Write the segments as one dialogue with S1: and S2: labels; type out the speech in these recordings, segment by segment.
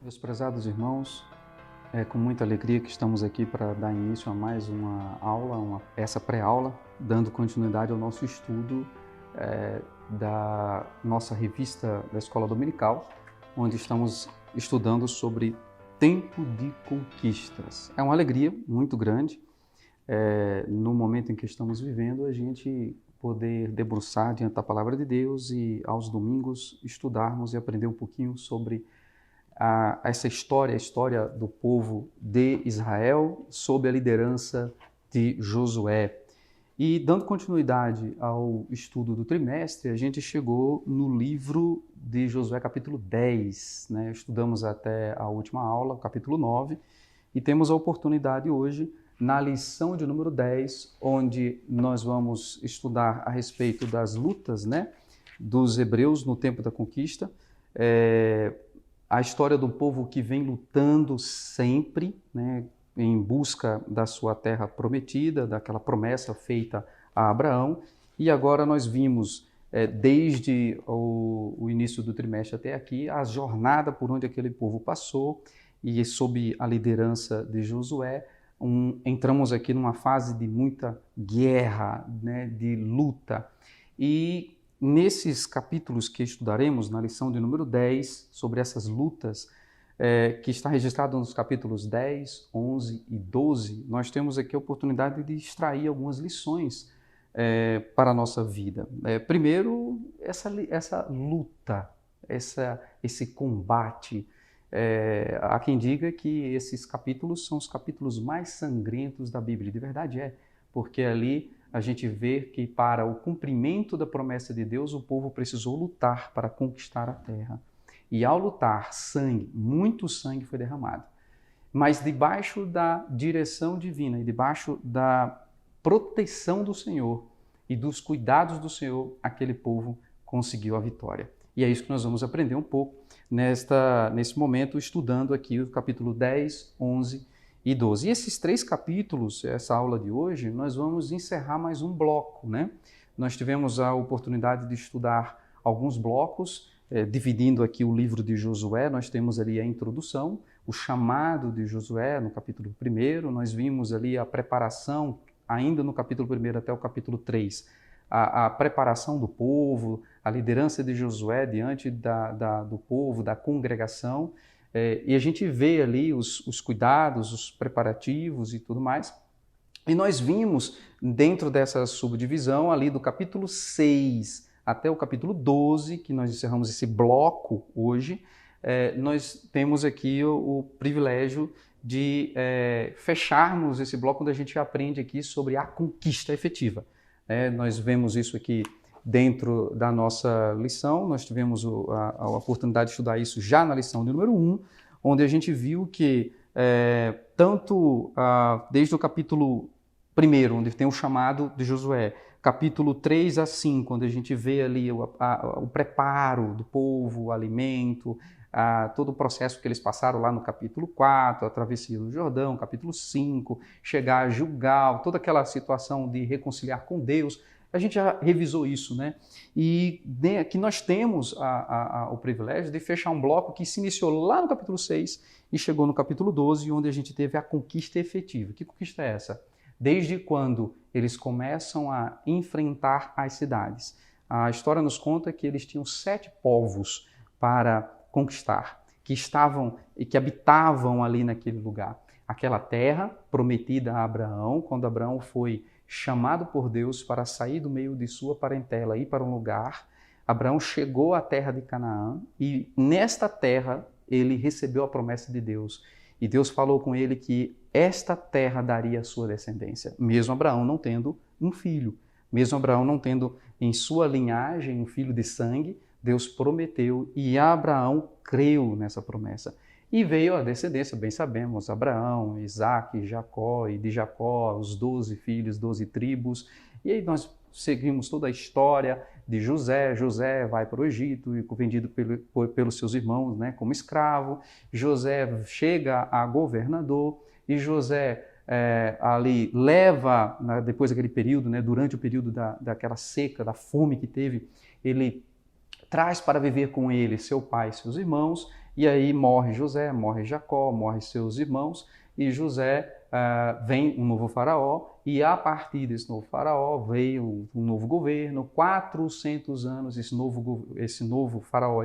S1: Meus prezados irmãos, é com muita alegria que estamos aqui para dar início a mais uma aula, essa pré-aula, dando continuidade ao nosso estudo da nossa revista da Escola Dominical, onde estamos estudando sobre tempo de conquistas. É uma alegria muito grande, no momento em que estamos vivendo, a gente poder debruçar diante da Palavra de Deus e aos domingos estudarmos e aprender um pouquinho sobre essa história, a história do povo de Israel sob a liderança de Josué. E dando continuidade ao estudo do trimestre, a gente chegou no livro de Josué capítulo 10, né? Estudamos até a última aula, capítulo 9, e temos a oportunidade hoje, na lição de número 10, onde nós vamos estudar a respeito das lutas, né, dos hebreus no tempo da conquista, a história do povo que vem lutando sempre, né, em busca da sua terra prometida, daquela promessa feita a Abraão. E agora nós vimos, desde o início do trimestre até aqui, a jornada por onde aquele povo passou, e sob a liderança de Josué, entramos aqui numa fase de muita guerra, né, de luta. E nesses capítulos que estudaremos, na lição de número 10, sobre essas lutas, que está registrado nos capítulos 10, 11 e 12, nós temos aqui a oportunidade de extrair algumas lições para a nossa vida. Primeiro, essa luta, esse combate. Há quem diga que esses capítulos são os capítulos mais sangrentos da Bíblia. De verdade porque ali a gente vê que para o cumprimento da promessa de Deus, o povo precisou lutar para conquistar a terra. E ao lutar, muito sangue foi derramado. Mas debaixo da direção divina e debaixo da proteção do Senhor e dos cuidados do Senhor, aquele povo conseguiu a vitória. E é isso que nós vamos aprender um pouco nesse momento, estudando aqui o capítulo 10, 11 e 12. E esses 3 capítulos, essa aula de hoje, nós vamos encerrar mais um bloco, né? Nós tivemos a oportunidade de estudar alguns blocos, dividindo aqui o livro de Josué. Nós temos ali a introdução, o chamado de Josué no capítulo 1, nós vimos ali a preparação, ainda no capítulo 1 até o capítulo 3, a preparação do povo, a liderança de Josué diante do povo, da congregação, e a gente vê ali os cuidados, os preparativos e tudo mais. E nós vimos, dentro dessa subdivisão, ali do capítulo 6 até o capítulo 12, que nós encerramos esse bloco hoje, nós temos aqui o privilégio de fecharmos esse bloco onde a gente aprende aqui sobre a conquista efetiva. Nós vemos isso aqui dentro da nossa lição, nós tivemos a oportunidade de estudar isso já na lição de número 1, onde a gente viu que tanto desde o capítulo 1, onde tem o chamado de Josué, capítulo 3 a 5, onde a gente vê ali o preparo do povo, o alimento, todo o processo que eles passaram lá no capítulo 4, a travessia do Jordão, capítulo 5, chegar a Gilgal, toda aquela situação de reconciliar com Deus. A gente já revisou isso, né? E aqui nós temos o privilégio de fechar um bloco que se iniciou lá no capítulo 6 e chegou no capítulo 12, onde a gente teve a conquista efetiva. Que conquista é essa? Desde quando eles começam a enfrentar as cidades. A história nos conta que eles tinham 7 povos para conquistar, que estavam e que habitavam ali naquele lugar. Aquela terra prometida a Abraão, quando Abraão foi chamado por Deus para sair do meio de sua parentela e ir para um lugar, Abraão chegou à terra de Canaã e nesta terra ele recebeu a promessa de Deus. E Deus falou com ele que esta terra daria a sua descendência, mesmo Abraão não tendo um filho, mesmo Abraão não tendo em sua linhagem um filho de sangue, Deus prometeu e Abraão creu nessa promessa. E veio a descendência, bem sabemos, Abraão, Isaque, Jacó, e de Jacó, os 12 filhos, 12 tribos. E aí nós seguimos toda a história de José. José vai para o Egito, e vendido pelos seus irmãos, né, como escravo. José chega a governador e José ali leva, depois daquele período, né, durante o período daquela seca, da fome que teve, ele traz para viver com ele seu pai e seus irmãos, e aí morre José, morre Jacó, morre seus irmãos, e José vem um novo faraó, e a partir desse novo faraó veio um novo governo, 400 anos, esse novo faraó,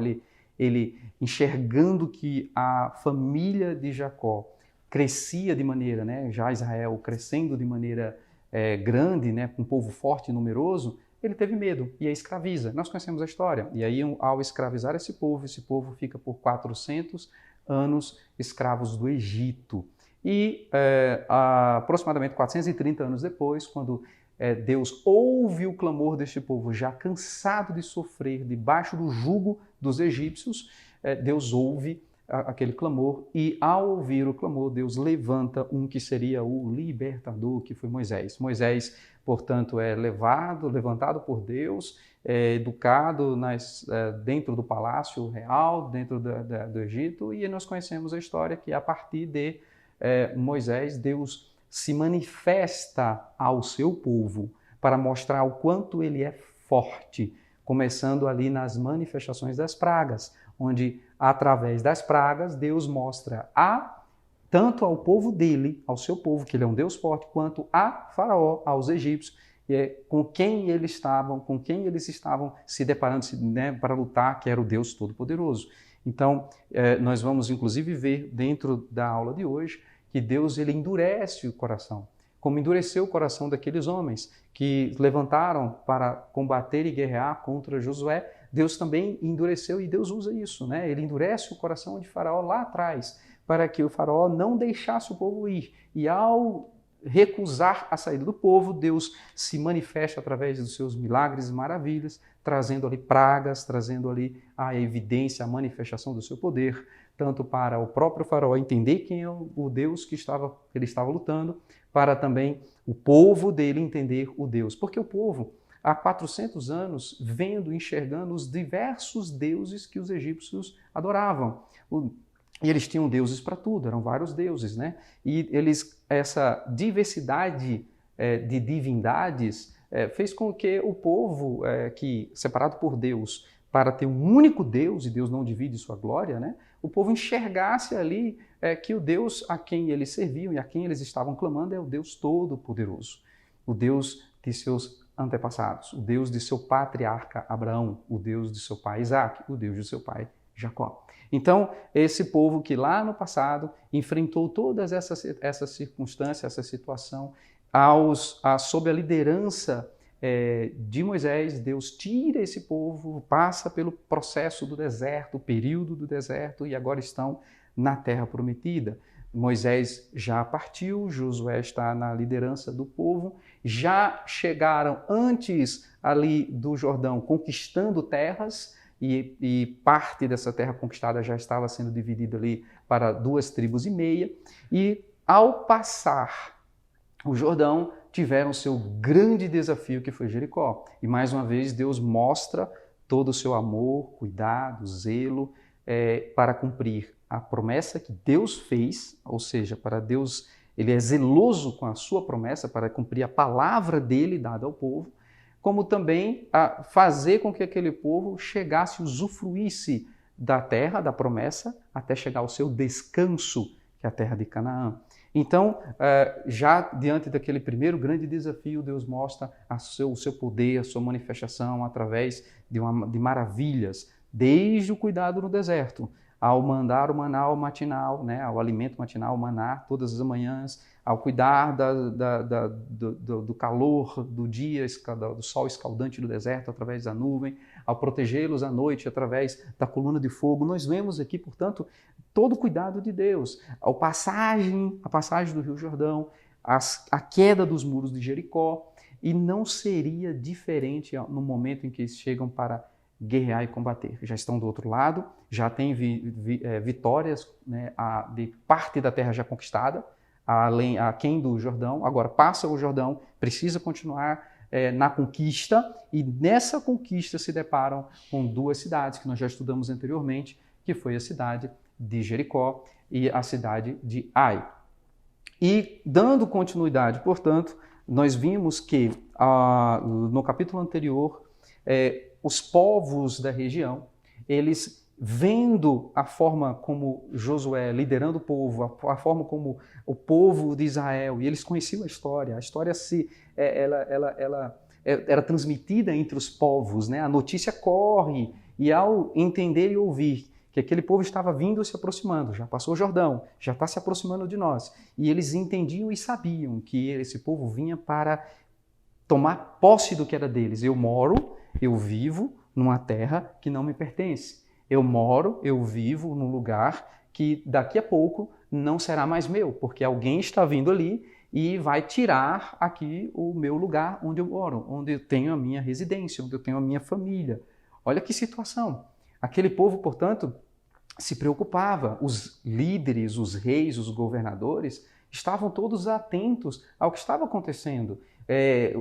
S1: ele enxergando que a família de Jacó crescia de maneira, né, já Israel crescendo de maneira grande, né, com um povo forte e numeroso, ele teve medo e a escraviza. Nós conhecemos a história. E aí, ao escravizar esse povo fica por 400 anos escravos do Egito. E aproximadamente 430 anos depois, quando Deus ouve o clamor deste povo, já cansado de sofrer debaixo do jugo dos egípcios, Deus ouve aquele clamor, e ao ouvir o clamor, Deus levanta um que seria o libertador, que foi Moisés. Moisés, portanto, é levantado por Deus, educado dentro do palácio real, dentro do Egito, e nós conhecemos a história que a partir de Moisés, Deus se manifesta ao seu povo para mostrar o quanto ele é forte, começando ali nas manifestações das pragas, onde, através das pragas, Deus mostra tanto ao povo dele, ao seu povo, que ele é um Deus forte, quanto a Faraó, aos egípcios, com quem eles estavam se deparando, né, para lutar, que era o Deus Todo-Poderoso. Então, nós vamos, inclusive, ver dentro da aula de hoje que Deus ele endurece o coração, como endureceu o coração daqueles homens que levantaram para combater e guerrear contra Josué. Deus também endureceu, e Deus usa isso, né? Ele endurece o coração de Faraó lá atrás, para que o Faraó não deixasse o povo ir. E ao recusar a saída do povo, Deus se manifesta através dos seus milagres e maravilhas, trazendo ali pragas, trazendo ali a evidência, a manifestação do seu poder, tanto para o próprio Faraó entender quem é o Deus que ele estava lutando, para também o povo dele entender o Deus. Porque o povo, há 400 anos, enxergando os diversos deuses que os egípcios adoravam. E eles tinham deuses para tudo, eram vários deuses, né? E essa diversidade de divindades fez com que o povo, separado por Deus, para ter um único Deus, e Deus não divide sua glória, né? O povo enxergasse ali que o Deus a quem eles serviam e a quem eles estavam clamando é o Deus Todo-Poderoso, o Deus de seus antepassados, o Deus de seu patriarca Abraão, o Deus de seu pai Isaac, o Deus de seu pai Jacó. Então, esse povo que lá no passado enfrentou todas essas circunstâncias, essa situação, sob a liderança de Moisés, Deus tira esse povo, passa pelo processo do deserto, o período do deserto, e agora estão na terra prometida. Moisés já partiu, Josué está na liderança do povo, já chegaram antes ali do Jordão conquistando terras, e parte dessa terra conquistada já estava sendo dividida ali para 2,5 tribos, e ao passar o Jordão, tiveram seu grande desafio, que foi Jericó. E mais uma vez Deus mostra todo o seu amor, cuidado, zelo para cumprir a promessa que Deus fez, ou seja, para Deus, ele é zeloso com a sua promessa para cumprir a palavra dele dada ao povo, como também a fazer com que aquele povo chegasse, usufruísse da terra, da promessa, até chegar ao seu descanso, que é a terra de Canaã. Então, já diante daquele primeiro grande desafio, Deus mostra o seu poder, a sua manifestação através de maravilhas, desde o cuidado no deserto, ao mandar o maná matinal, né, ao alimento matinal, o maná, todas as manhãs, ao cuidar do calor do dia, do sol escaldante do deserto através da nuvem, ao protegê-los à noite através da coluna de fogo. Nós vemos aqui, portanto, todo o cuidado de Deus. A passagem do Rio Jordão, a queda dos muros de Jericó, e não seria diferente no momento em que eles chegam para guerrear e combater. Já estão do outro lado, já tem vitórias, né, de parte da terra já conquistada, aquém do Jordão. Agora passa o Jordão, precisa continuar na conquista, e nessa conquista se deparam com 2 cidades que nós já estudamos anteriormente, que foi a cidade de Jericó e a cidade de Ai. E dando continuidade, portanto, nós vimos que no capítulo anterior, os povos da região, eles vendo a forma como Josué liderando o povo, a forma como o povo de Israel, e eles conheciam a história era transmitida entre os povos, né? A notícia corre, e ao entender e ouvir que aquele povo estava vindo e se aproximando, já passou o Jordão, já está se aproximando de nós, e eles entendiam e sabiam que esse povo vinha para tomar posse do que era deles. Eu vivo numa terra que não me pertence. Eu vivo num lugar que daqui a pouco não será mais meu, porque alguém está vindo ali e vai tirar aqui o meu lugar onde eu moro, onde eu tenho a minha residência, onde eu tenho a minha família. Olha que situação. Aquele povo, portanto, se preocupava. Os líderes, os reis, os governadores estavam todos atentos ao que estava acontecendo.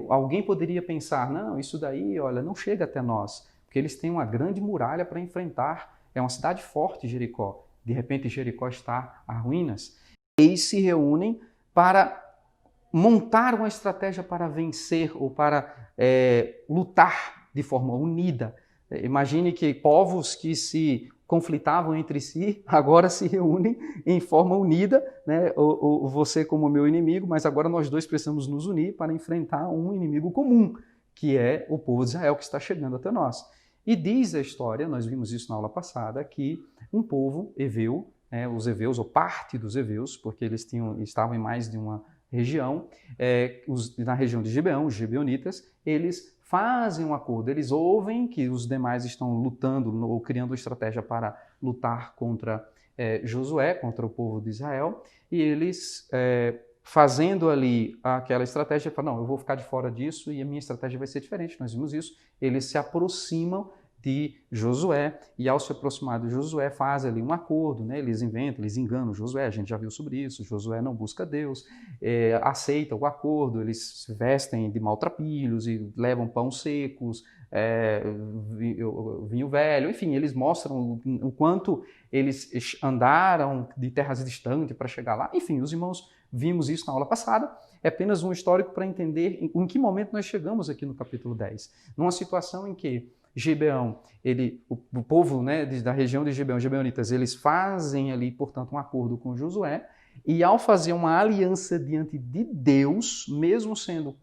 S1: Alguém poderia pensar, não, isso daí, olha, não chega até nós, porque eles têm uma grande muralha para enfrentar. É uma cidade forte, Jericó. De repente, Jericó está a ruínas. Eles se reúnem para montar uma estratégia para vencer ou para lutar de forma unida. Imagine que povos que se conflitavam entre si, agora se reúnem em forma unida, né? Você como meu inimigo, mas agora nós dois precisamos nos unir para enfrentar um inimigo comum, que é o povo de Israel que está chegando até nós. E diz a história, nós vimos isso na aula passada, que um povo heveu, os heveus, ou parte dos heveus, porque eles estavam em mais de uma região, na região de Gibeão, os gibeonitas, eles fazem um acordo, eles ouvem que os demais estão lutando ou criando uma estratégia para lutar contra Josué, contra o povo de Israel, e eles, fazendo ali aquela estratégia, falam, não, eu vou ficar de fora disso e a minha estratégia vai ser diferente. Nós vimos isso, eles se aproximam de Josué, e ao se aproximar de Josué, faz ali um acordo, né? Eles inventam, eles enganam Josué, a gente já viu sobre isso, Josué não busca Deus, aceita o acordo, eles se vestem de maltrapilhos e levam pão secos, vinho velho, enfim, eles mostram o quanto eles andaram de terras distantes para chegar lá. Enfim, os irmãos vimos isso na aula passada, é apenas um histórico para entender em que momento nós chegamos aqui no capítulo 10, numa situação em que Gibeão, o povo, né, da região de Gibeão, gibeonitas, eles fazem ali, portanto, um acordo com Josué, e ao fazer uma aliança diante de Deus, mesmo sendo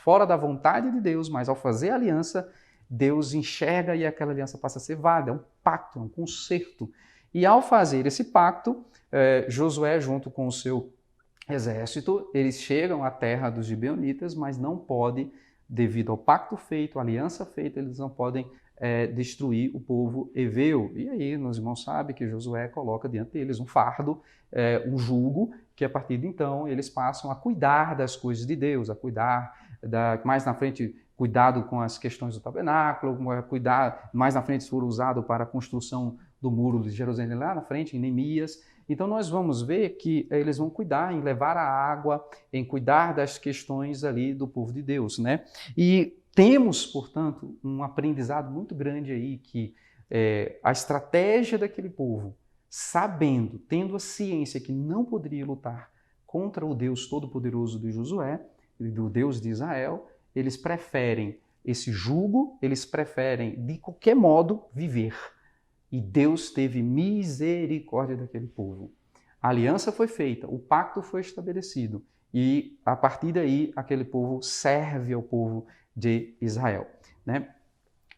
S1: fora da vontade de Deus, mas ao fazer a aliança, Deus enxerga e aquela aliança passa a ser válida, é um pacto, é um concerto. E ao fazer esse pacto, Josué, junto com o seu exército, eles chegam à terra dos gibeonitas, mas não pode, devido ao pacto feito, à aliança feita, eles não podem destruir o povo heveu. E aí, meus irmãos sabem que Josué coloca diante deles um fardo, um jugo, que a partir de então eles passam a cuidar das coisas de Deus, a cuidar, mais na frente, cuidado com as questões do tabernáculo, cuidar, mais na frente foram usados para a construção do muro de Jerusalém, lá na frente, em Neemias. Então nós vamos ver que eles vão cuidar em levar a água, em cuidar das questões ali do povo de Deus, né? E temos, portanto, um aprendizado muito grande aí que a estratégia daquele povo, sabendo, tendo a ciência que não poderia lutar contra o Deus Todo-Poderoso de Josué, do Deus de Israel, eles preferem esse jugo, eles preferem, de qualquer modo, viver. E Deus teve misericórdia daquele povo. A aliança foi feita, o pacto foi estabelecido, e a partir daí aquele povo serve ao povo de Israel, né?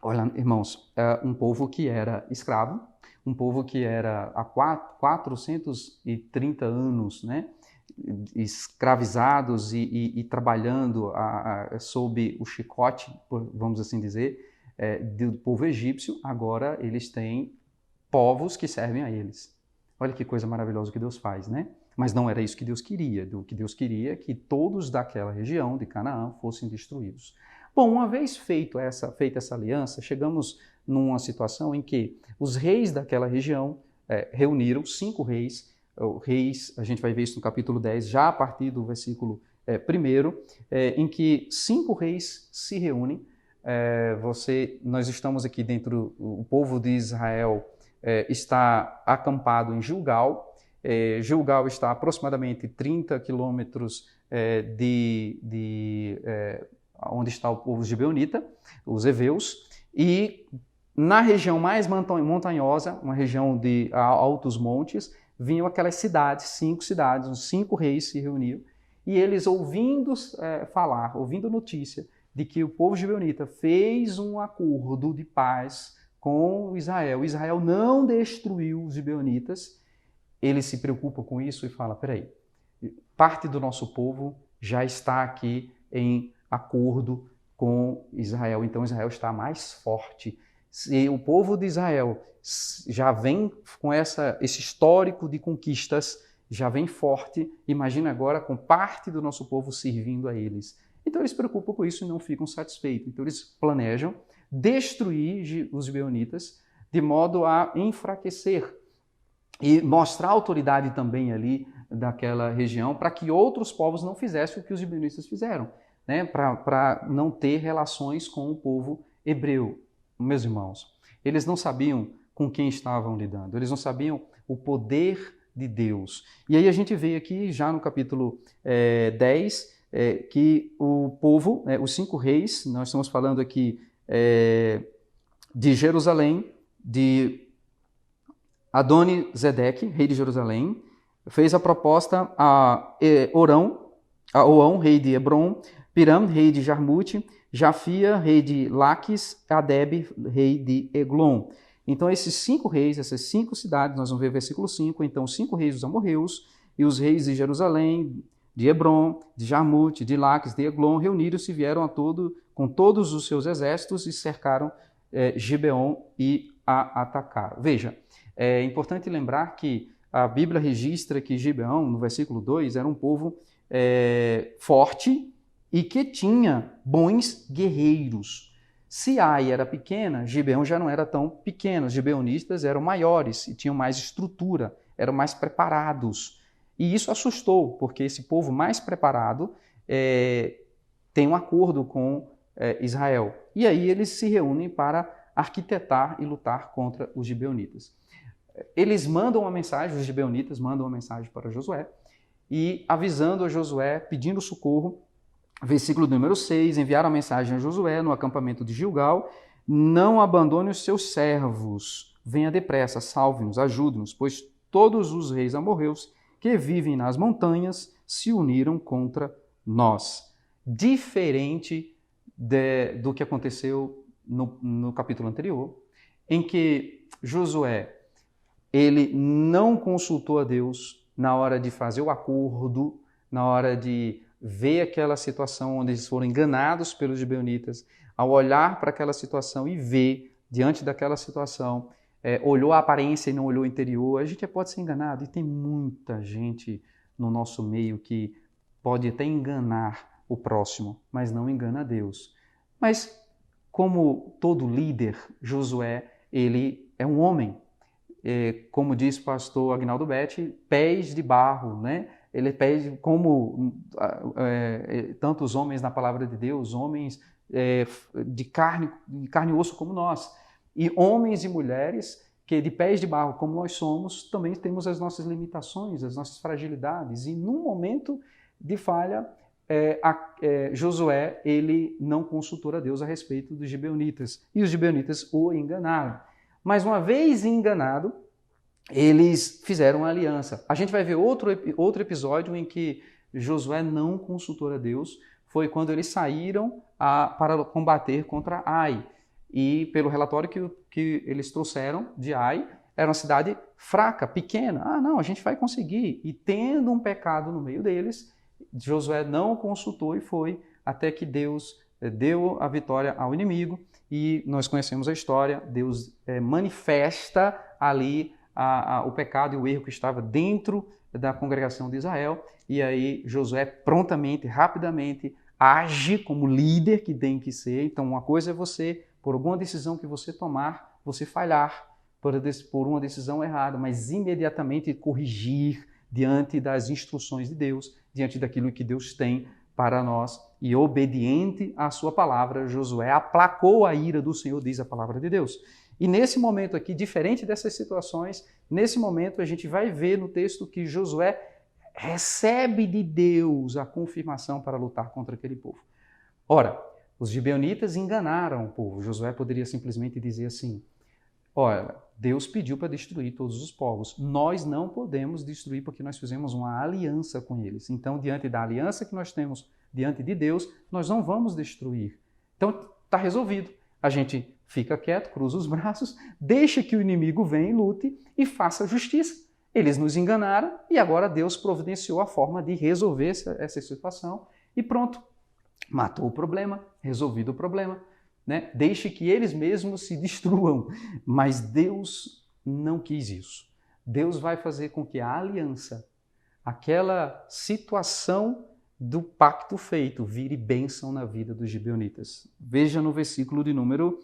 S1: Olha, irmãos, um povo que era escravo, um povo que era há 430 anos, né, escravizados e trabalhando sob o chicote, vamos assim dizer, do povo egípcio, agora eles têm povos que servem a eles. Olha que coisa maravilhosa que Deus faz, né? Mas não era isso que Deus queria. O que Deus queria é que todos daquela região de Canaã fossem destruídos. Bom, uma vez feita essa aliança, chegamos numa situação em que os reis daquela região reuniram 5 reis. A gente vai ver isso no capítulo 10, já a partir do versículo 1, em que 5 reis se reúnem. Nós estamos aqui o povo de Israel está acampado em Gilgal, Gilgal está a aproximadamente 30 quilômetros onde está o povo gibeonita, os heveus, e na região mais montanhosa, uma região de altos montes, vinham aquelas cidades, 5 cidades, os 5 reis se reuniam, e eles ouvindo falar, ouvindo notícia de que o povo gibeonita fez um acordo de paz com Israel não destruiu os gibeonitas, eles se preocupam com isso e falam, peraí, parte do nosso povo já está aqui em acordo com Israel, então Israel está mais forte. Se o povo de Israel já vem com esse histórico de conquistas, já vem forte, imagina agora com parte do nosso povo servindo a eles. Então eles se preocupam com isso e não ficam satisfeitos. Então eles planejam destruir os gibeonitas de modo a enfraquecer e mostrar autoridade também ali daquela região para que outros povos não fizessem o que os gibeonitas fizeram, né? Para não ter relações com o povo hebreu. Meus irmãos, eles não sabiam com quem estavam lidando, eles não sabiam o poder de Deus. E aí a gente vê aqui já no capítulo 10 que o povo, os 5 reis, nós estamos falando aqui de Jerusalém, de Adoni-Zedeque, rei de Jerusalém, fez a proposta a Oão, rei de Hebron, Piram, rei de Jarmute, Jafia, rei de Laquis, Adeb, rei de Eglon. Então esses 5 reis, essas 5 cidades, nós vamos ver versículo 5, então os 5 reis dos amorreus e os reis de Jerusalém, de Hebron, de Jarmute, de Laquis, de Eglon, reuniram-se e vieram com todos os seus exércitos e cercaram Gibeon e a atacaram. Veja, é importante lembrar que a Bíblia registra que Gibeon, no versículo 2, era um povo forte e que tinha bons guerreiros. Se Ai era pequena, Gibeon já não era tão pequeno. Os gibeonistas eram maiores e tinham mais estrutura, eram mais preparados. E isso assustou, porque esse povo mais preparado tem um acordo com Israel. E aí eles se reúnem para arquitetar e lutar contra os gibeonitas. Eles mandam uma mensagem, os gibeonitas mandam uma mensagem para Josué, e avisando a Josué, pedindo socorro. Versículo número 6, enviaram a mensagem a Josué no acampamento de Gilgal, não abandone os seus servos, venha depressa, salve-nos, ajude-nos, pois todos os reis amorreus que vivem nas montanhas se uniram contra nós. Diferente do que aconteceu no capítulo anterior, em que Josué ele não consultou a Deus na hora de fazer o acordo, na hora de ver aquela situação onde eles foram enganados pelos gibeonitas, ao olhar para aquela situação e ver, diante daquela situação, olhou a aparência e não olhou o interior, a gente pode ser enganado, e tem muita gente no nosso meio que pode até enganar o próximo, mas não engana a Deus. Mas, como todo líder, Josué, ele é um homem, como diz o pastor Agnaldo Betti, pés de barro, né? Ele pede, como tantos homens na palavra de Deus, homens de carne e osso como nós, e homens e mulheres que de pés de barro como nós somos, também temos as nossas limitações, as nossas fragilidades, e num momento de falha, Josué ele não consultou a Deus a respeito dos gibeonitas, e os gibeonitas o enganaram. Mas uma vez enganado, eles fizeram uma aliança. A gente vai ver outro episódio em que Josué não consultou a Deus, foi quando eles saíram para combater contra Ai. E pelo relatório que eles trouxeram de Ai, era uma cidade fraca, pequena. Não, a gente vai conseguir. E tendo um pecado no meio deles, Josué não consultou e foi até que Deus deu a vitória ao inimigo. E nós conhecemos a história, Deus manifesta ali o pecado e o erro que estava dentro da congregação de Israel, e aí Josué prontamente, rapidamente, age como líder que tem que ser. Então uma coisa é você, por alguma decisão que você tomar, você falhar por uma decisão errada, mas imediatamente corrigir diante das instruções de Deus, diante daquilo que Deus tem para nós e obediente à sua palavra, Josué aplacou a ira do Senhor, diz a palavra de Deus. E nesse momento aqui, diferente dessas situações, nesse momento a gente vai ver no texto que Josué recebe de Deus a confirmação para lutar contra aquele povo. Ora, os gibeonitas enganaram o povo. Josué poderia simplesmente dizer assim: olha, Deus pediu para destruir todos os povos. Nós não podemos destruir porque nós fizemos uma aliança com eles. Então, diante da aliança que nós temos diante de Deus, nós não vamos destruir. Então, está resolvido. A gente fica quieto, cruza os braços, deixa que o inimigo venha e lute e faça justiça. Eles nos enganaram e agora Deus providenciou a forma de resolver essa situação e pronto. Matou o problema, resolvido o problema. Né? Deixe que eles mesmos se destruam. Mas Deus não quis isso. Deus vai fazer com que a aliança, aquela situação do pacto feito, vire bênção na vida dos gibeonitas. Veja no versículo de número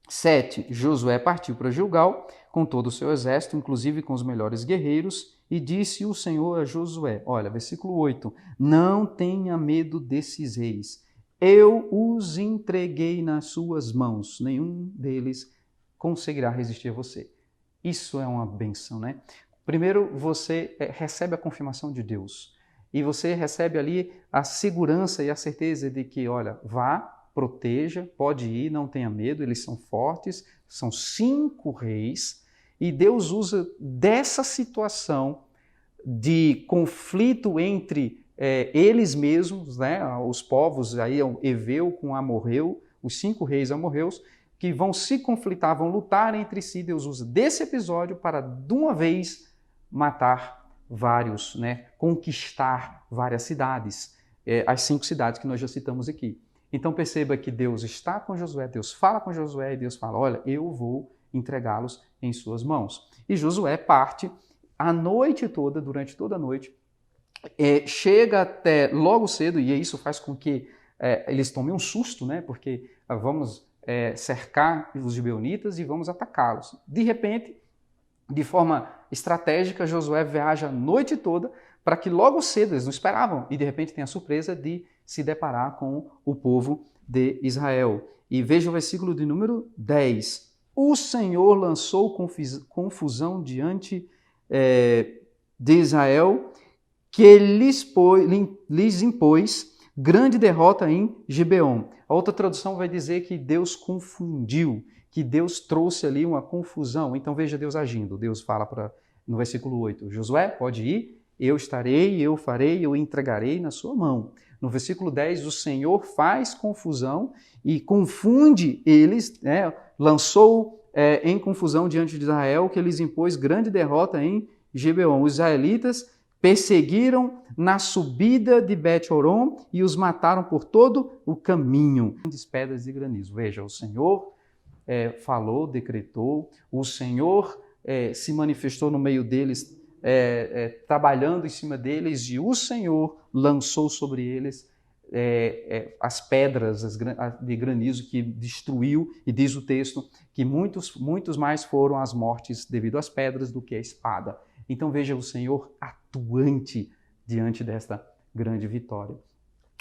S1: 7. Josué partiu para Gilgal com todo o seu exército, inclusive com os melhores guerreiros, e disse o Senhor a Josué, olha, versículo 8, não tenha medo desses reis, eu os entreguei nas suas mãos, nenhum deles conseguirá resistir a você. Isso é uma benção, né? Primeiro, você recebe a confirmação de Deus e você recebe ali a segurança e a certeza de que, olha, vá, proteja, pode ir, não tenha medo, eles são fortes, são 5 reis e Deus usa dessa situação de conflito entre eles mesmos, né, os povos, aí o Eveu com Amorreu, os 5 reis amorreus, que vão se conflitar, vão lutar entre si. Deus usa desse episódio para, de uma vez, matar vários, né, conquistar várias cidades, as 5 cidades que nós já citamos aqui. Então perceba que Deus está com Josué, Deus fala com Josué e Deus fala, olha, eu vou entregá-los em suas mãos. E Josué parte a noite toda, durante toda a noite, chega até logo cedo, e isso faz com que eles tomem um susto, né? Porque vamos cercar os gibeonitas e vamos atacá-los. De repente, de forma estratégica, Josué viaja a noite toda para que logo cedo, eles não esperavam, e de repente tem a surpresa de se deparar com o povo de Israel. E veja o versículo de número 10. O Senhor lançou confusão diante de Israel, que lhes impôs grande derrota em Gibeon. A outra tradução vai dizer que Deus confundiu, que Deus trouxe ali uma confusão. Então veja Deus agindo. Deus fala no versículo 8, Josué, pode ir, eu estarei, eu farei, eu entregarei na sua mão. No versículo 10, o Senhor faz confusão e confunde eles, né? Lançou em confusão diante de Israel, que lhes impôs grande derrota em Gibeon. Os israelitas perseguiram na subida de Bet-Horon e os mataram por todo o caminho. Grandes pedras e granizo. Veja, o Senhor falou, decretou, o Senhor se manifestou no meio deles, trabalhando em cima deles, e o Senhor lançou sobre eles as pedras de granizo que destruiu, e diz o texto que muitos mais foram as mortes devido às pedras do que à espada. Então veja o Senhor atuante diante desta grande vitória.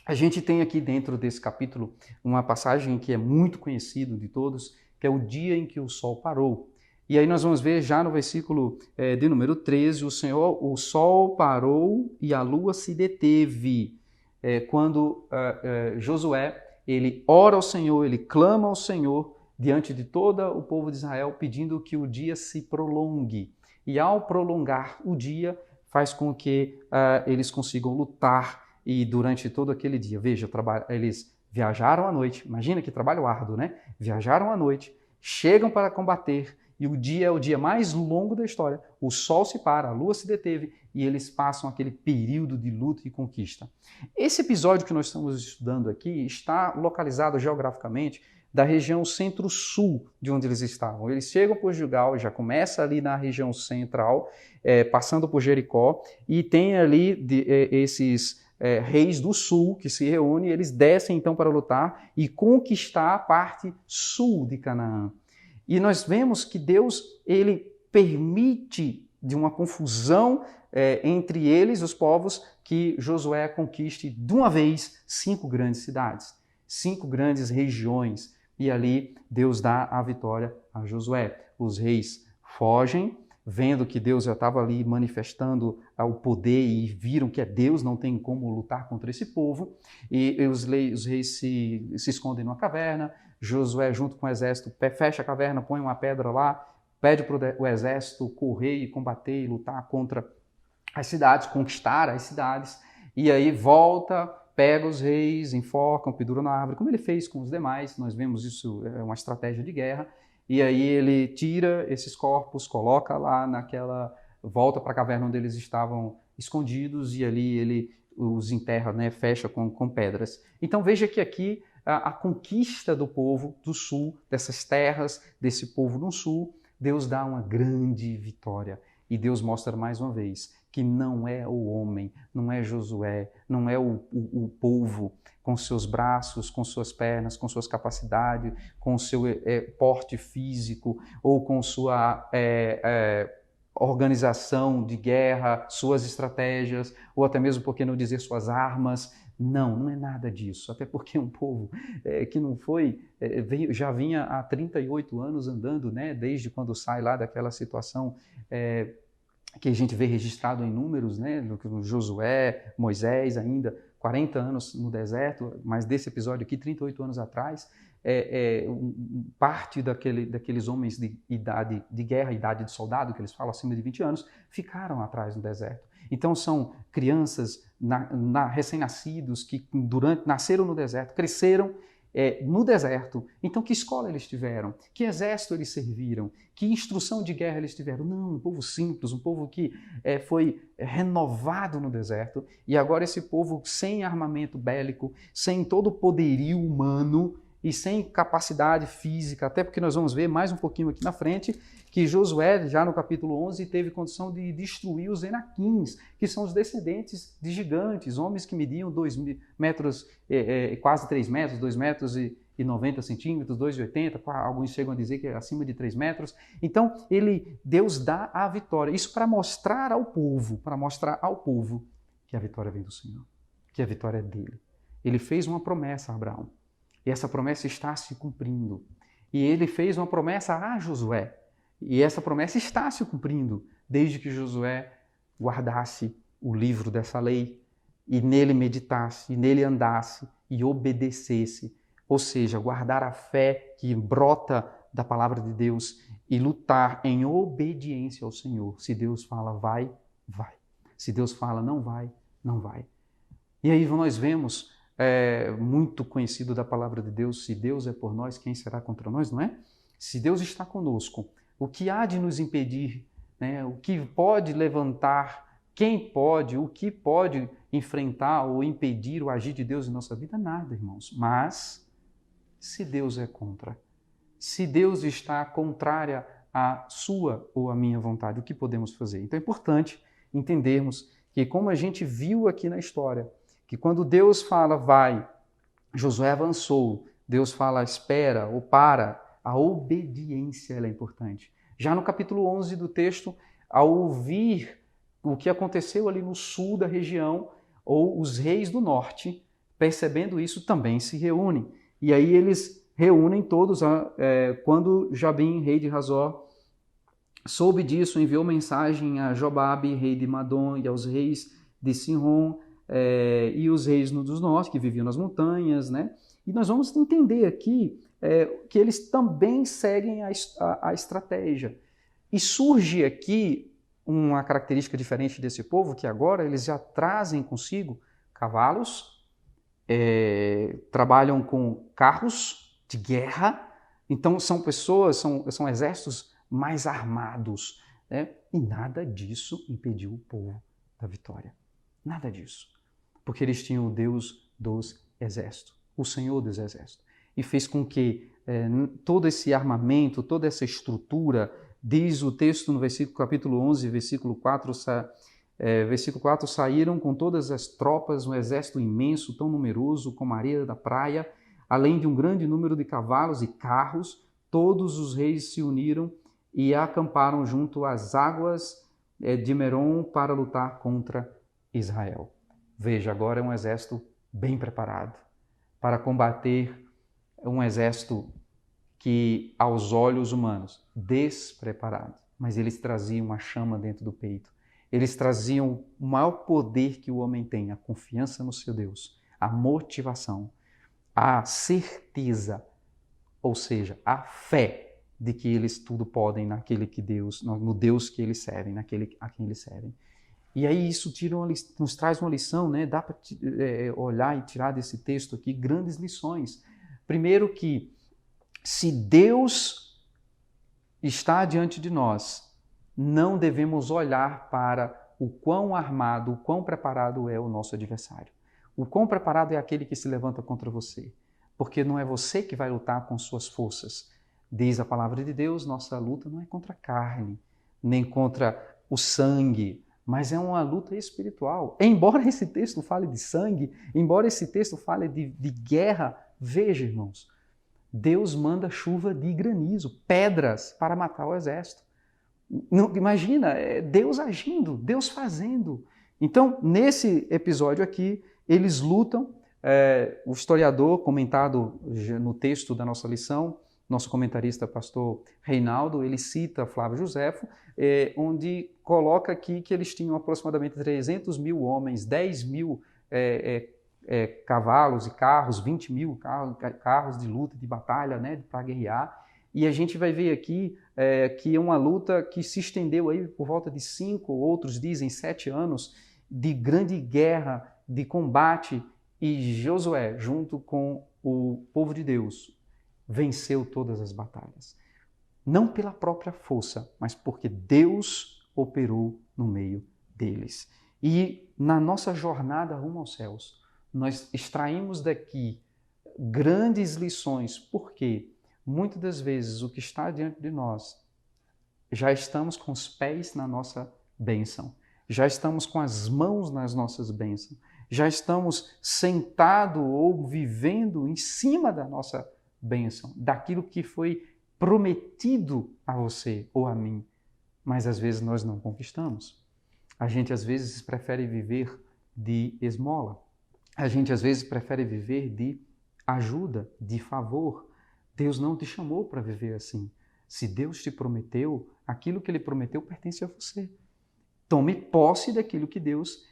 S1: A gente tem aqui dentro desse capítulo uma passagem que é muito conhecida de todos, que é o dia em que o sol parou. E aí nós vamos ver já no versículo de número 13, o sol parou e a lua se deteve. Quando Josué, ele ora ao Senhor, ele clama ao Senhor diante de todo o povo de Israel, pedindo que o dia se prolongue. E ao prolongar o dia, faz com que eles consigam lutar e durante todo aquele dia. Veja, eles viajaram à noite, imagina que trabalho árduo, né? Viajaram à noite, chegam para combater, e o dia é o dia mais longo da história. O sol se para, a lua se deteve e eles passam aquele período de luta e conquista. Esse episódio que nós estamos estudando aqui está localizado geograficamente da região centro-sul de onde eles estavam. Eles chegam por Gilgal, já começa ali na região central, passando por Jericó, e tem ali esses reis do sul que se reúnem, eles descem então para lutar e conquistar a parte sul de Canaã. E nós vemos que Deus, ele permite de uma confusão entre eles, os povos, que Josué conquiste de uma vez 5 grandes cidades, 5 grandes regiões. E ali Deus dá a vitória a Josué. Os reis fogem, vendo que Deus já estava ali manifestando o poder e viram que é Deus, não tem como lutar contra esse povo. E os reis se escondem numa caverna. Josué, junto com o exército, fecha a caverna, põe uma pedra lá, pede para o exército correr e combater e lutar contra as cidades, conquistar as cidades. E aí volta, pega os reis, enforca, pendura na árvore, como ele fez com os demais. Nós vemos isso, é uma estratégia de guerra. E aí ele tira esses corpos, coloca lá volta para a caverna onde eles estavam escondidos e ali ele os enterra, né, fecha com pedras. Então veja que aqui a conquista do povo do sul, dessas terras, desse povo no sul, Deus dá uma grande vitória. E Deus mostra mais uma vez que não é o homem, não é Josué, não é o povo com seus braços, com suas pernas, com suas capacidades, com seu porte físico ou com sua organização de guerra, suas estratégias, ou até mesmo, por que não dizer, suas armas. Não é nada disso, até porque é um povo que não foi, já vinha há 38 anos andando, né, desde quando sai lá daquela situação que a gente vê registrado em números, né, no Josué, Moisés ainda, 40 anos no deserto, mas desse episódio aqui, 38 anos atrás, parte daqueles homens de idade de guerra, idade de soldado, que eles falam acima de 20 anos, ficaram atrás no deserto. Então são crianças recém-nascidos que nasceram no deserto, cresceram no deserto. Então que escola eles tiveram? Que exército eles serviram? Que instrução de guerra eles tiveram? Não, um povo simples, um povo que foi renovado no deserto. E agora esse povo sem armamento bélico, sem todo o poderio humano e sem capacidade física, até porque nós vamos ver mais um pouquinho aqui na frente, que Josué, já no capítulo 11, teve condição de destruir os Enaquins, que são os descendentes de gigantes, homens que mediam 2 metros, quase 3 metros, 2 metros e 90 centímetros, 2,80, alguns chegam a dizer que é acima de 3 metros. Então, Deus dá a vitória. Isso para mostrar ao povo que a vitória vem do Senhor, que a vitória é dele. Ele fez uma promessa a Abraão, e essa promessa está se cumprindo. E ele fez uma promessa a Josué, e essa promessa está se cumprindo, desde que Josué guardasse o livro dessa lei, e nele meditasse, e nele andasse, e obedecesse. Ou seja, guardar a fé que brota da palavra de Deus e lutar em obediência ao Senhor. Se Deus fala vai, vai. Se Deus fala não vai, não vai. E aí nós vemos, muito conhecido da palavra de Deus, se Deus é por nós, quem será contra nós, não é? Se Deus está conosco, o que há de nos impedir, né? O que pode levantar, quem pode, o que pode enfrentar ou impedir o agir de Deus em nossa vida? Nada, irmãos. Mas, se Deus é contra, se Deus está contrária à sua ou à minha vontade, o que podemos fazer? Então é importante entendermos que, como a gente viu aqui na história, que quando Deus fala vai, Josué avançou, Deus fala espera ou para, a obediência ela é importante. Já no capítulo 11 do texto, ao ouvir o que aconteceu ali no sul da região, ou os reis do norte, percebendo isso, também se reúnem. E aí eles reúnem todos, quando Jabim, rei de Hazor, soube disso, enviou mensagem a Jobabe, rei de Madom, e aos reis de Sinron, e os reis dos norte, que viviam nas montanhas, né? E nós vamos entender aqui que eles também seguem a estratégia. E surge aqui uma característica diferente desse povo, que agora eles já trazem consigo cavalos, trabalham com carros de guerra, então são pessoas, são exércitos mais armados, né? E nada disso impediu o povo da vitória. Nada disso. Porque eles tinham o Deus dos exércitos, o Senhor dos exércitos. E fez com que todo esse armamento, toda essa estrutura, diz o texto no capítulo 11, versículo 4, saíram com todas as tropas, um exército imenso, tão numeroso como a areia da praia, além de um grande número de cavalos e carros. Todos os reis se uniram e acamparam junto às águas de Merom para lutar contra Israel. Veja, agora é um exército bem preparado para combater um exército que, aos olhos humanos, despreparado. Mas eles traziam uma chama dentro do peito. Eles traziam o maior poder que o homem tem, a confiança no seu Deus, a motivação, a certeza, ou seja, a fé de que eles tudo podem naquele que Deus, no Deus que eles servem, naquele a quem eles servem. E aí isso nos traz uma lição, né? Dá para olhar e tirar desse texto aqui grandes lições. Primeiro que se Deus está diante de nós, não devemos olhar para o quão armado, o quão preparado é o nosso adversário. O quão preparado é aquele que se levanta contra você. Porque não é você que vai lutar com suas forças. Diz a palavra de Deus, nossa luta não é contra a carne, nem contra o sangue, mas é uma luta espiritual. Embora esse texto fale de sangue, embora esse texto fale de guerra, veja, irmãos, Deus manda chuva de granizo, pedras para matar o exército. Não, imagina, é Deus agindo, Deus fazendo. Então, nesse episódio aqui, eles lutam. O historiador, comentado no texto da nossa lição, nosso comentarista, pastor Reinaldo, ele cita Flávio Joséfo, onde coloca aqui que eles tinham aproximadamente 300 mil homens, 10 mil cavalos e carros, 20 mil carros de luta, de batalha, né, para guerrear. E a gente vai ver aqui que é uma luta que se estendeu aí por volta de 5, outros dizem 7 anos, de grande guerra, de combate, e Josué, junto com o povo de Deus, venceu todas as batalhas. Não pela própria força, mas porque Deus operou no meio deles. E na nossa jornada rumo aos céus, nós extraímos daqui grandes lições, porque muitas das vezes o que está diante de nós, já estamos com os pés na nossa bênção, já estamos com as mãos nas nossas bênçãos, já estamos sentados ou vivendo em cima da nossa bênção, daquilo que foi prometido a você ou a mim, mas às vezes nós não conquistamos. A gente às vezes prefere viver de esmola, a gente às vezes prefere viver de ajuda, de favor. Deus não te chamou para viver assim. Se Deus te prometeu, aquilo que Ele prometeu pertence a você. Tome posse daquilo que Deus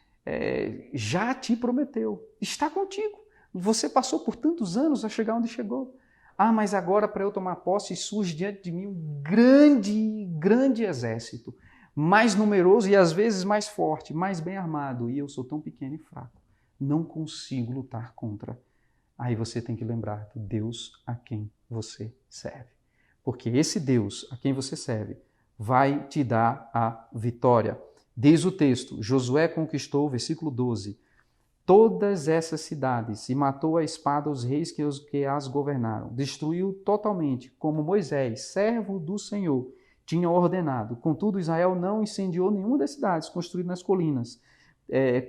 S1: já te prometeu. Está contigo. Você passou por tantos anos a chegar onde chegou. Ah, mas agora para eu tomar posse surge diante de mim um grande exército, mais numeroso e às vezes mais forte, mais bem armado, e eu sou tão pequeno e fraco. Não consigo lutar contra. Aí você tem que lembrar do Deus a quem você serve. Porque esse Deus a quem você serve vai te dar a vitória. Diz o texto, Josué conquistou, versículo 12, todas essas cidades e matou a espada os reis que as governaram. Destruiu totalmente, como Moisés, servo do Senhor, tinha ordenado. Contudo, Israel não incendiou nenhuma das cidades construídas nas colinas,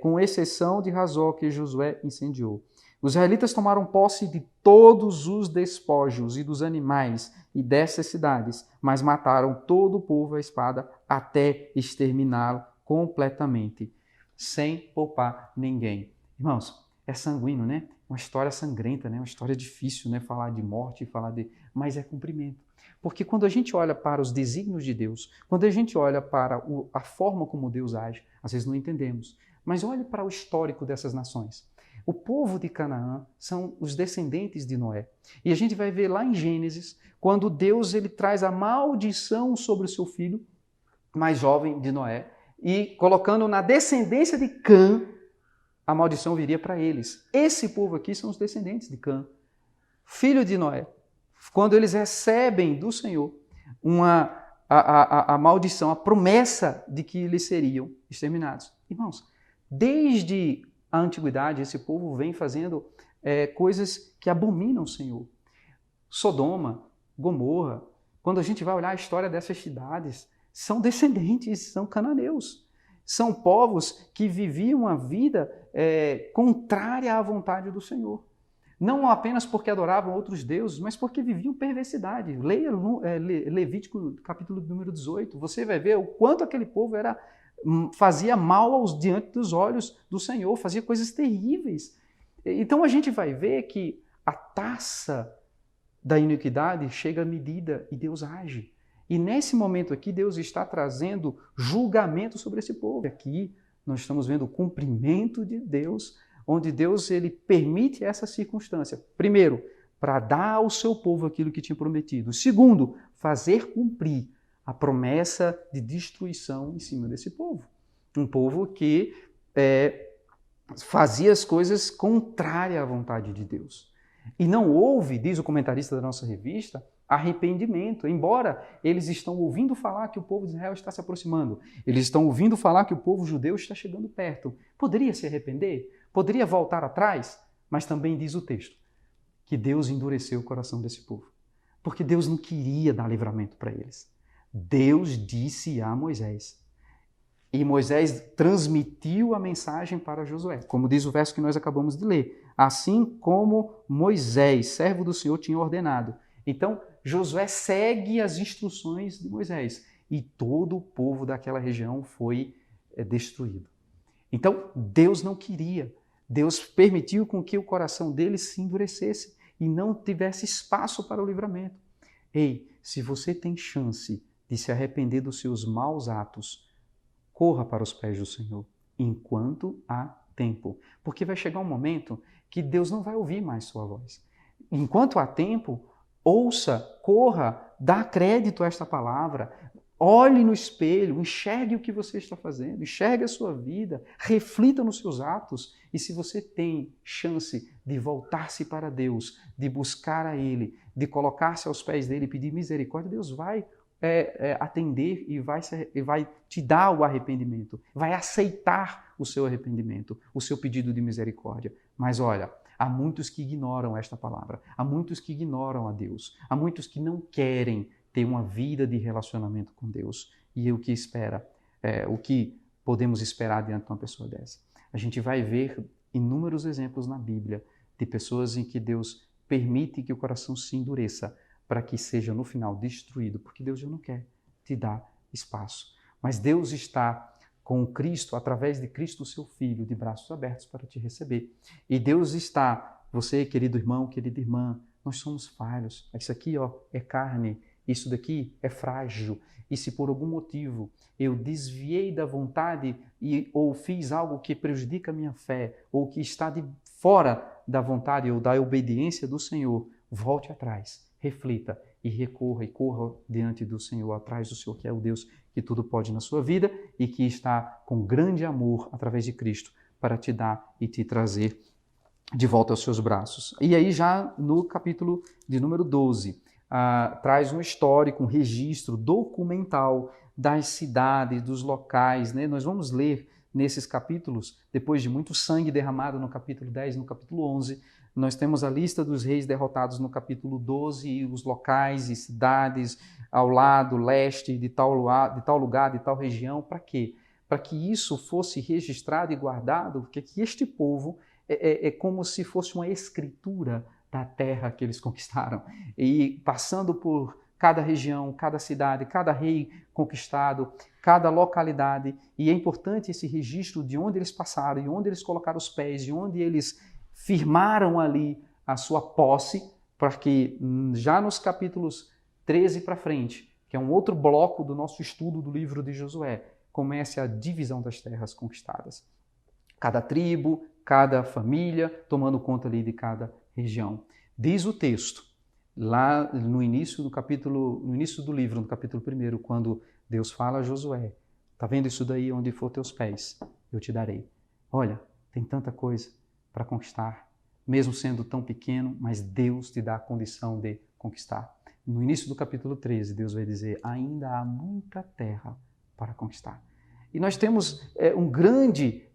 S1: com exceção de Hazor, que Josué incendiou. Os israelitas tomaram posse de todos os despojos e dos animais e dessas cidades, mas mataram todo o povo à espada até exterminá-lo completamente, sem poupar ninguém. Irmãos, é sanguíneo, né? Uma história sangrenta, né? Uma história difícil, né? Falar de morte, mas é cumprimento. Porque quando a gente olha para os desígnios de Deus, quando a gente olha para a forma como Deus age, às vezes não entendemos. Mas olhe para o histórico dessas nações. O povo de Canaã são os descendentes de Noé. E a gente vai ver lá em Gênesis, quando Deus ele traz a maldição sobre o seu filho mais jovem de Noé, e colocando na descendência de Cã, a maldição viria para eles. Esse povo aqui são os descendentes de Cã, filho de Noé. Quando eles recebem do Senhor a maldição, a promessa de que eles seriam exterminados. Irmãos, desde a antiguidade, esse povo vem fazendo coisas que abominam o Senhor. Sodoma, Gomorra, quando a gente vai olhar a história dessas cidades, são descendentes, são cananeus. São povos que viviam a vida contrária à vontade do Senhor. Não apenas porque adoravam outros deuses, mas porque viviam perversidade. Leia Levítico, capítulo número 18. Você vai ver o quanto aquele povo era fazia mal diante dos olhos do Senhor, fazia coisas terríveis. Então a gente vai ver que a taça da iniquidade chega à medida e Deus age. E nesse momento aqui, Deus está trazendo julgamento sobre esse povo. Aqui nós estamos vendo o cumprimento de Deus, onde Deus ele permite essa circunstância. Primeiro, para dar ao seu povo aquilo que tinha prometido. Segundo, fazer cumprir a promessa de destruição em cima desse povo. Um povo que fazia as coisas contrárias à vontade de Deus. E não houve, diz o comentarista da nossa revista, arrependimento. Embora eles estão ouvindo falar que o povo de Israel está se aproximando, eles estão ouvindo falar que o povo judeu está chegando perto. Poderia se arrepender? Poderia voltar atrás? Mas também diz o texto que Deus endureceu o coração desse povo. Porque Deus não queria dar livramento para eles. Deus disse a Moisés. E Moisés transmitiu a mensagem para Josué, como diz o verso que nós acabamos de ler. Assim como Moisés, servo do Senhor, tinha ordenado. Então, Josué segue as instruções de Moisés e todo o povo daquela região foi destruído. Então, Deus não queria. Deus permitiu com que o coração deles se endurecesse e não tivesse espaço para o livramento. Ei, se você tem chance de se arrepender dos seus maus atos, corra para os pés do Senhor, enquanto há tempo. Porque vai chegar um momento que Deus não vai ouvir mais sua voz. Enquanto há tempo, ouça, corra, dá crédito a esta palavra, olhe no espelho, enxergue o que você está fazendo, enxergue a sua vida, reflita nos seus atos. E se você tem chance de voltar-se para Deus, de buscar a Ele, de colocar-se aos pés dele e pedir misericórdia, Deus vai atender e vai te dar o arrependimento, vai aceitar o seu arrependimento, o seu pedido de misericórdia. Mas olha, há muitos que ignoram esta palavra, há muitos que ignoram a Deus, há muitos que não querem ter uma vida de relacionamento com Deus. E o que podemos esperar diante de uma pessoa dessa? A gente vai ver inúmeros exemplos na Bíblia de pessoas em que Deus permite que o coração se endureça para que seja no final destruído, porque Deus já não quer te dar espaço. Mas Deus está com Cristo, através de Cristo, o seu Filho, de braços abertos para te receber. E Deus está, você, querido irmão, querida irmã, nós somos falhos. Isso aqui é carne, isso daqui é frágil. E se por algum motivo eu desviei da vontade ou fiz algo que prejudica a minha fé, ou que está de fora da vontade ou da obediência do Senhor, volte atrás. Reflita e recorra e corra diante do Senhor, atrás do Senhor, que é o Deus que tudo pode na sua vida e que está com grande amor através de Cristo para te dar e te trazer de volta aos seus braços. E aí já no capítulo de número 12, traz um histórico, um registro documental das cidades, dos locais, né? Nós vamos ler nesses capítulos, depois de muito sangue derramado no capítulo 10, no capítulo 11, nós temos a lista dos reis derrotados no capítulo 12 e os locais e cidades ao lado, leste, de tal lugar, de tal região. Para quê? Para que isso fosse registrado e guardado, porque que este povo é como se fosse uma escritura da terra que eles conquistaram. E passando por cada região, cada cidade, cada rei conquistado, cada localidade. E é importante esse registro de onde eles passaram, de onde eles colocaram os pés, de onde eles firmaram ali a sua posse, para que já nos capítulos 13 para frente, que é um outro bloco do nosso estudo do livro de Josué, comece a divisão das terras conquistadas. Cada tribo, cada família, tomando conta ali de cada região. Diz o texto, lá no início do livro, no capítulo 1, quando Deus fala a Josué, está vendo isso daí, onde for teus pés, eu te darei. Olha, tem tanta coisa para conquistar, mesmo sendo tão pequeno, mas Deus te dá a condição de conquistar. No início do capítulo 13, Deus vai dizer, ainda há muita terra para conquistar. E nós temos um grande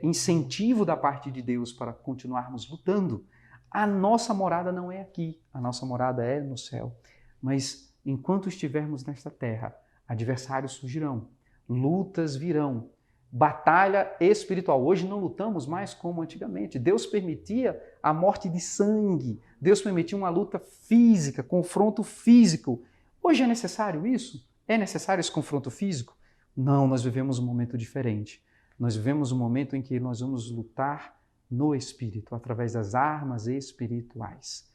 S1: incentivo da parte de Deus para continuarmos lutando. A nossa morada não é aqui, a nossa morada é no céu. Mas enquanto estivermos nesta terra, adversários surgirão, lutas virão, batalha espiritual. Hoje não lutamos mais como antigamente. Deus permitia a morte de sangue. Deus permitia uma luta física, confronto físico. Hoje é necessário isso? É necessário esse confronto físico? Não, nós vivemos um momento diferente. Nós vivemos um momento em que nós vamos lutar no Espírito, através das armas espirituais.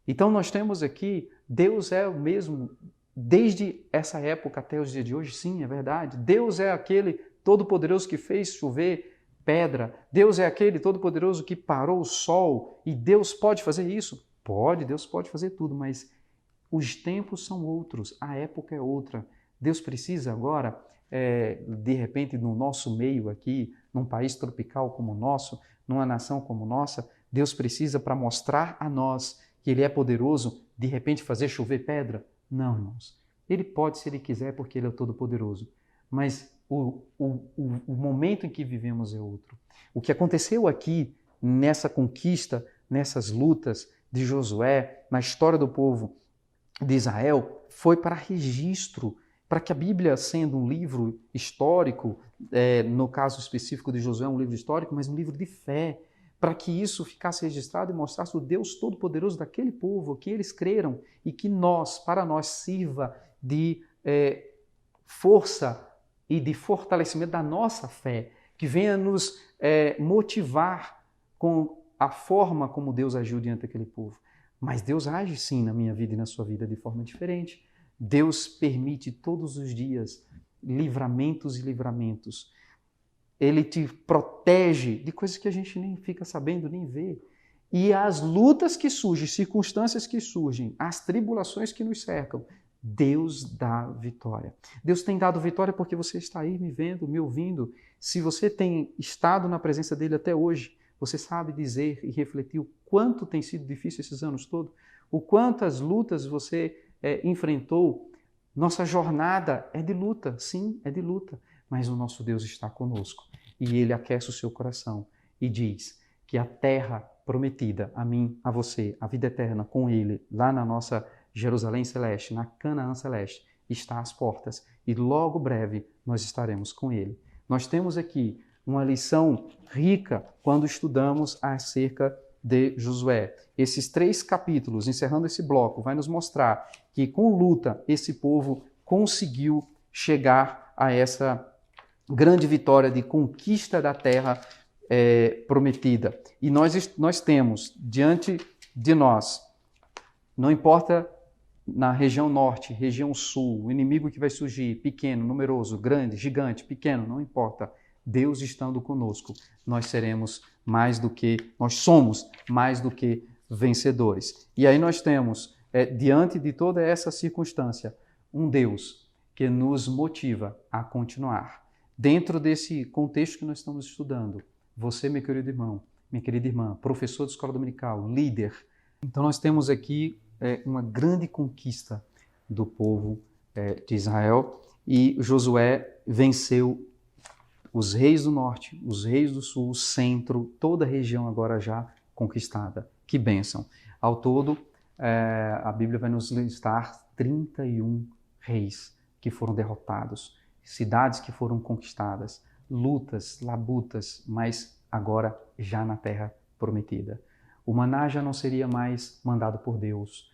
S1: Então nós temos aqui, Deus é o mesmo desde essa época até os dias de hoje, sim, é verdade. Deus é aquele todo-poderoso que fez chover pedra. Deus é aquele todo-poderoso que parou o sol. E Deus pode fazer isso? Pode, Deus pode fazer tudo, mas os tempos são outros, a época é outra. Deus precisa agora, de repente, no nosso meio aqui, num país tropical como o nosso, numa nação como nossa, Deus precisa, para mostrar a nós que Ele é poderoso, de repente fazer chover pedra? Não, irmãos. Ele pode, se Ele quiser, porque Ele é o todo-poderoso. Mas o momento em que vivemos é outro. O que aconteceu aqui, nessa conquista, nessas lutas de Josué, na história do povo de Israel, foi para registro, para que a Bíblia, sendo um livro histórico, no caso específico de Josué, um livro histórico, mas um livro de fé, para que isso ficasse registrado e mostrasse o Deus Todo-Poderoso daquele povo, que eles creram e que para nós, sirva de força e de fortalecimento da nossa fé, que venha nos motivar com a forma como Deus agiu diante daquele povo. Mas Deus age sim na minha vida e na sua vida de forma diferente. Deus permite todos os dias livramentos e livramentos. Ele te protege de coisas que a gente nem fica sabendo, nem vê. E as lutas que surgem, circunstâncias que surgem, as tribulações que nos cercam, Deus dá vitória. Deus tem dado vitória porque você está aí me vendo, me ouvindo. Se você tem estado na presença dele até hoje, você sabe dizer e refletir o quanto tem sido difícil esses anos todos, o quantas lutas você enfrentou. Nossa jornada é de luta, sim, é de luta, mas o nosso Deus está conosco e Ele aquece o seu coração e diz que a terra prometida a mim, a você, a vida eterna com Ele, lá na nossa Jerusalém Celeste, na Canaã Celeste, está às portas e logo breve nós estaremos com Ele. Nós temos aqui uma lição rica quando estudamos acerca de Josué. Esses 3 capítulos, encerrando esse bloco, vai nos mostrar que com luta esse povo conseguiu chegar a essa grande vitória de conquista da terra prometida. E nós temos diante de nós, não importa na região norte, região sul, o inimigo que vai surgir, pequeno, numeroso, grande, gigante, pequeno, não importa. Deus estando conosco, nós somos mais do que vencedores. E aí nós temos, diante de toda essa circunstância, um Deus que nos motiva a continuar. Dentro desse contexto que nós estamos estudando, você, meu querido irmão, minha querida irmã, professor de escola dominical, líder, então nós temos aqui uma grande conquista do povo de Israel e Josué venceu os reis do norte, os reis do sul, o centro, toda a região agora já conquistada. Que bênção! Ao todo, a Bíblia vai nos listar 31 reis que foram derrotados, cidades que foram conquistadas, lutas, labutas, mas agora já na terra prometida. O maná já não seria mais mandado por Deus,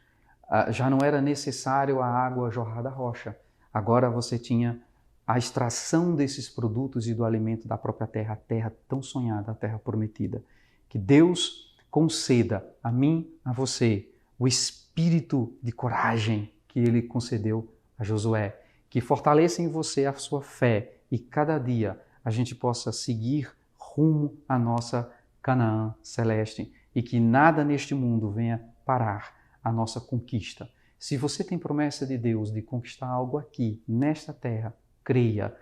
S1: já não era necessário a água jorrar da rocha, agora você tinha a extração desses produtos e do alimento da própria terra, a terra tão sonhada, a terra prometida. Que Deus conceda a mim, a você, o espírito de coragem que Ele concedeu a Josué, que fortaleça em você a sua fé e cada dia a gente possa seguir rumo à nossa Canaã celeste e que nada neste mundo venha parar a nossa conquista. Se você tem promessa de Deus de conquistar algo aqui, nesta terra, creia,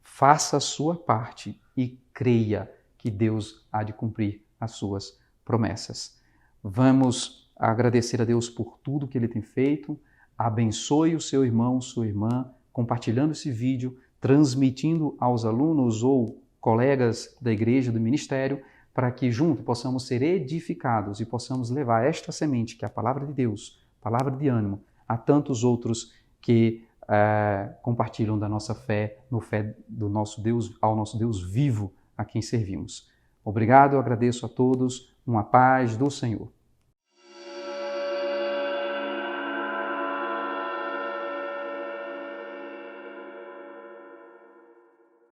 S1: faça a sua parte e creia que Deus há de cumprir as suas promessas. Vamos agradecer a Deus por tudo que Ele tem feito. Abençoe o seu irmão, sua irmã, compartilhando esse vídeo, transmitindo aos alunos ou colegas da igreja, do ministério, para que juntos possamos ser edificados e possamos levar esta semente, que é a palavra de Deus, palavra de ânimo, a tantos outros que compartilham da nossa fé, do nosso Deus, ao nosso Deus vivo a quem servimos. Obrigado, eu agradeço a todos, uma paz do Senhor.